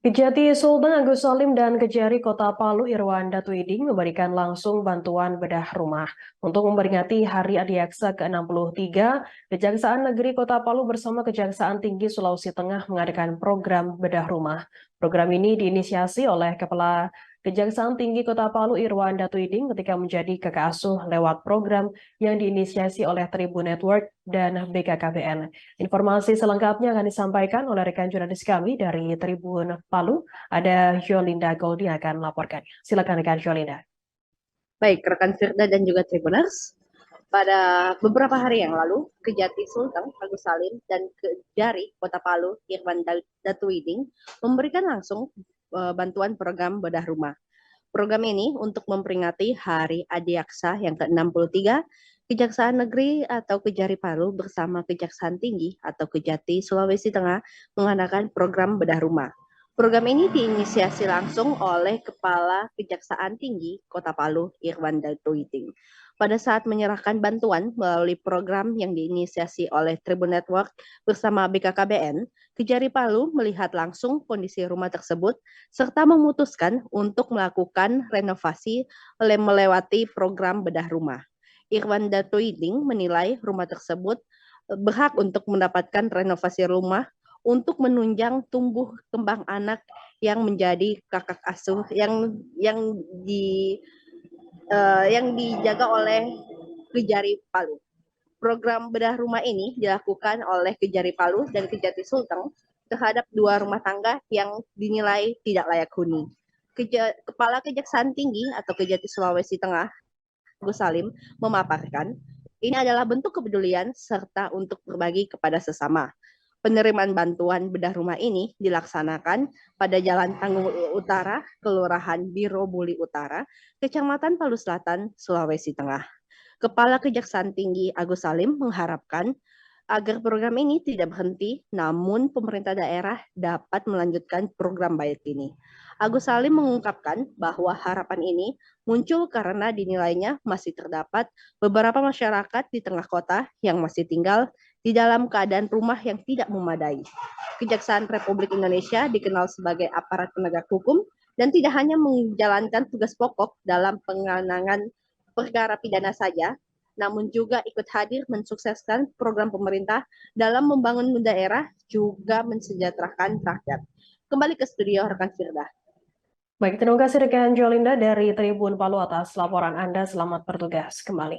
Kejati Sultan Agus Salim dan Kejari Kota Palu Irwanda Twiding memberikan langsung bantuan bedah rumah. Untuk memperingati Hari Adiaksa ke-63, Kejaksaan Negeri Kota Palu bersama Kejaksaan Tinggi Sulawesi Tengah mengadakan program bedah rumah. Program ini diinisiasi oleh Kepala Kejaksaan Tinggi Kota Palu Irwanda Twiding ketika menjadi kakak asuh lewat program yang diinisiasi oleh Tribun Network dan BKKBN. Informasi selengkapnya akan disampaikan oleh rekan jurnalis kami dari Tribun Palu. Ada Yolinda Goldi yang akan melaporkannya. Silakan rekan Yolinda. Baik, rekan Firda dan juga Tribuners, pada beberapa hari yang lalu, Kejati Sultan Agus Salim dan Kejari Kota Palu Irwan Datuiding memberikan langsung bantuan program bedah rumah. Program ini untuk memperingati Hari Adiaksa yang ke-63, Kejaksaan Negeri atau Kejari Palu bersama Kejaksaan Tinggi atau Kejati Sulawesi Tengah mengadakan program bedah rumah. Program ini diinisiasi langsung oleh Kepala Kejaksaan Tinggi Kota Palu, Irwan Datuiding. Pada saat menyerahkan bantuan melalui program yang diinisiasi oleh Tribun Network bersama BKKBN, Kejari Palu melihat langsung kondisi rumah tersebut serta memutuskan untuk melakukan renovasi melewati program bedah rumah. Irwan Datuiding menilai rumah tersebut berhak untuk mendapatkan renovasi rumah untuk menunjang tumbuh kembang anak yang menjadi kakak asuh yang dijaga oleh Kejari Palu. Program bedah rumah ini dilakukan oleh Kejari Palu dan Kejati Sulteng terhadap dua rumah tangga yang dinilai tidak layak huni. Kepala Kejaksaan Tinggi atau Kejati Sulawesi Tengah, Agus Salim, memaparkan ini adalah bentuk kepedulian serta untuk berbagi kepada sesama. Penerimaan bantuan bedah rumah ini dilaksanakan pada Jalan Tanggung Utara, Kelurahan Biro Buli Utara, Kecamatan Palu Selatan, Sulawesi Tengah. Kepala Kejaksaan Tinggi Agus Salim mengharapkan agar program ini tidak berhenti, namun pemerintah daerah dapat melanjutkan program baik ini. Agus Salim mengungkapkan bahwa harapan ini muncul karena dinilainya masih terdapat beberapa masyarakat di tengah kota yang masih tinggal di dalam keadaan rumah yang tidak memadai. Kejaksaan Republik Indonesia dikenal sebagai aparat penegak hukum dan tidak hanya menjalankan tugas pokok dalam penanganan perkara pidana saja, namun juga ikut hadir mensukseskan program pemerintah dalam membangun daerah juga mensejahterakan rakyat. Kembali ke studio rekan Firda. Baik, terima kasih rekan Yolinda dari Tribun Palu atas laporan Anda. Selamat bertugas kembali.